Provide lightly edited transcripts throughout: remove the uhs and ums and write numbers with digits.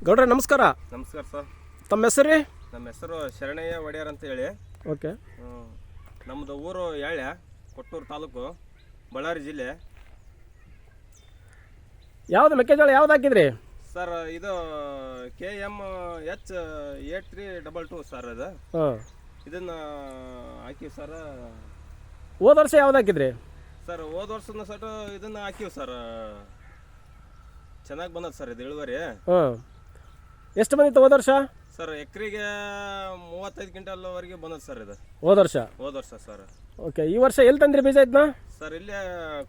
ಗೌಡ್ರೆ ನಮಸ್ಕಾರ. ನಮಸ್ಕಾರ ಸರ್. ತಮ್ಮ ಹೆಸರು ರೀ? ನಮ್ಮ ಹೆಸರು ಶರಣಯ್ಯ ಒಡೆಯರ್ ಅಂತ ಹೇಳಿ. ಓಕೆ. ನಮ್ಮದು ಊರು ಯಾಳ್ಯ, ಕೊಟ್ಟೂರು ತಾಲೂಕು, ಬಳ್ಳಾರಿ ಜಿಲ್ಲೆ. ಯಾವ್ದು ಮೆಕ್ಕೆಜೋಳ ಯಾವ್ದು ಹಾಕಿದ್ರಿ ಸರ್? ಇದು KMH 8322 ಸರ್. ಅದು ಇದನ್ನು ಹಾಕಿವಿ ಸರ್. ಹೋದ ವರ್ಷ ಯಾವ್ದು ಹಾಕಿದ್ರಿ ಸರ್? ಹೋದ ವರ್ಷದ ಸಟ್ ಇದನ್ನು ಹಾಕಿವಿ ಸರ್. ಚೆನ್ನಾಗಿ ಬಂದದ ಸರ್ ಇದು ಇಳುವರಿ. ಎಷ್ಟು ಬಂದಿತ್ತು ಹೋದ ವರ್ಷ? ಸರ್ ಎಕರೆಗೆ 35 ಕ್ವಿಂಟಲ್ವರೆಗೆ ಬಂದದ ಸರ್ ಇದು ಹೋದ ವರ್ಷ ಸರ್. ಓಕೆ. ಈ ವರ್ಷ ಎಲ್ಲಿ ತಂದ್ರಿ ಬೀಜ ಇದನ್ನ? ಸರ್ ಇಲ್ಲೇ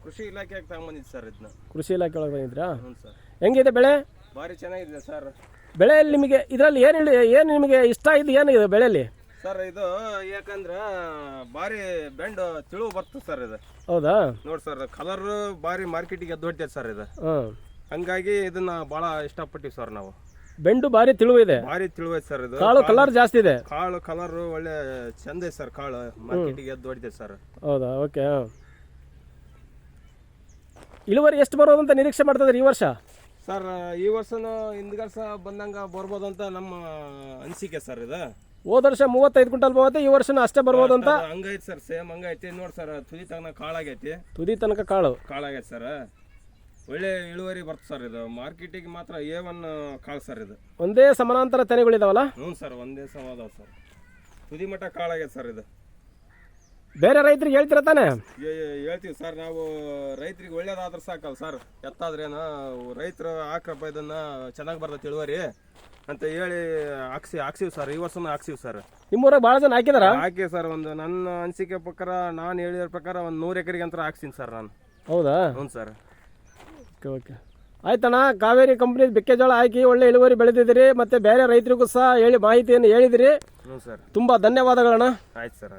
ಕೃಷಿ ಇಲಾಖೆಗೆ ತಗೊಂಬಂದಿದ್ದು ಸರ್ ಇದನ್ನ. ಕೃಷಿ ಇಲಾಖೆ ಒಳಗೆ ಬಂದಿದ್ರಾ? ಹ್ಞೂ ಸರ್. ಹೆಂಗಿದೆ ಬೆಳೆ? ಭಾರಿ ಚೆನ್ನಾಗಿದೆ ಸರ್. ಬೆಳೆಯಲ್ಲಿ ನಿಮಗೆ ಇದರಲ್ಲಿ ಏನು ನಿಮಗೆ ಇಷ್ಟ ಆಗಿದೆ ಏನಿದೆ ಬೆಳೆಯಲ್ಲಿ? ಸರ್ ಇದು ಯಾಕಂದ್ರೆ ಭಾರಿ ಬೆಂಡ್ ತಿಳುವು ಬರ್ತದೆ ಸರ್ ಇದು. ಹೌದಾ? ನೋಡಿ ಸರ್, ಕಲರ್ ಭಾರಿ ಮಾರ್ಕೆಟಿಗೆ ಎದ್ದು ಹೊಡ್ತೈತೆ ಸರ್ ಇದು. ಹಂಗಾಗಿ ಇದನ್ನ ಭಾಳ ಇಷ್ಟಪಟ್ಟಿವಿ ಸರ್ ನಾವು. ಬೆಂಡು ಭಾರಿ ತಿಳುವು ಇದೆ, ಭಾರಿ ತಿಳುವೈತೆ ಸರ್ ಇದು. ಕಾಳು ಕಲರ್ ಜಾಸ್ತಿ ಇದೆ. ಕಾಳು ಕಲರ್ ಒಳ್ಳೆ ಚಂದ ಐತೆ ಸರ್. ಕಾಳು ಮಾರ್ಕೆಟಿಗೆ ಎದ್ದು ಹೊಡಿತೈತೆ ಸರ್. ಹೌದಾ? ಓಕೆ. ಇಳುವರಿ ಎಷ್ಟು ಬರೋದಂತ ನಿರೀಕ್ಷೆ ಮಾಡ್ತಿದ್ರಿ ಈ ವರ್ಷ? ಸರ್ ಈ ವರ್ಷನೂ ಹಿಂದಿನ ವರ್ಷ ಬಂದಂಗ ಬರ್ಬೋದು ಅಂತ ನಮ್ಮ ಅನಿಸಿಕೆ ಸರ್ ಇದು. ಹೋದ ವರ್ಷ 35 ಕ್ವಿಂಟಲ್ ಬಂದೈತೆ, ಈ ವರ್ಷನೂ ಅಷ್ಟೇ ಬರ್ಬೋದು ಅಂತ. ಹಂಗೈತೆ ಸರ್, ಸೇಮ್ ಹಂಗೈತಿ ನೋಡಿ ಸರ್. ತುದಿ ತನಕ ಕಾಳಾಗೈತಿ. ತುದಿ ತನಕ ಕಾಳಾಗೈತೆ ಸರ್. ಒಳ್ಳೆ ಇಳುವರಿ ಬರ್ತದೆ ಸರ್ ಇದು. ಮಾರ್ಕೆಟಿಗೆ ಮಾತ್ರ A1 ಕಾಳು ಸರ್ ಇದು. ಒಂದೇ ಸಮಾನಾಂತರ ತೆನೆಗಳಿದಾವಲ್ಲ? ಹ್ಞೂ ಸರ್, ಒಂದೇ ಸಮ ಅದಾವ ಸರ್. ತುದಿ ಮಟ್ಟ ಕಾಳಾಗೈತೆ ಸರ್ ಇದು. ಬೇರೆ ರೈತರಿಗೆ ಹೇಳ್ತೀರ ತಾನೆ? ಹೇಳ್ತೀವಿ ಸರ್ ನಾವು. ರೈತರಿಗೆ ಒಳ್ಳೇದಾದ್ರೆ ಸಾಕಲ್ಲ ಸರ್. ಎತ್ತಾದ್ರೇನು ರೈತರು ಹಾಕ್ರಪ್ಪ ಇದನ್ನ ಚೆನ್ನಾಗಿ ಬರ್ತದೆ ಇಳುವರಿ ಅಂತ ಹೇಳಿ ಹಾಕ್ಸಿವಿ ಸರ್. ಈ ವರ್ಷನೂ ಹಾಕ್ಸಿವಿ ಸರ್. ನಿಮ್ಮೂರಾಗ ಭಾಳ ಜನ ಹಾಕಿದಾರ? ಹಾಕಿ ಸರ್. ಒಂದು ನನ್ನ ಅನಿಸಿಕೆ ಪ್ರಕಾರ, ನಾನು ಹೇಳಿದ ಪ್ರಕಾರ ಒಂದು 100 ಎಕರೆಗೆ ಅಂತ ಹಾಕ್ಸಿನಿ ಸರ್ ನಾನು. ಹೌದಾ? ಹ್ಞೂ ಸರ್. Okay okay. ಆಯ್ತಣ್ಣ, ಕಾವೇರಿ ಕಂಪ್ನಿ ಮೆಕ್ಕೆಜೋಳ ಹಾಕಿ ಒಳ್ಳೆ ಇಳುವರಿ ಬೆಳೆದಿದ್ದೀರಿ, ಮತ್ತು ಬೇರೆ ರೈತರಿಗೂ ಸಹ ಹೇಳಿ ಮಾಹಿತಿಯನ್ನು ಹೇಳಿದಿರಿ. ಹ್ಞೂ ಸರ್. ತುಂಬ ಧನ್ಯವಾದಗಳಣ್ಣ. ಆಯ್ತು ಸರ್.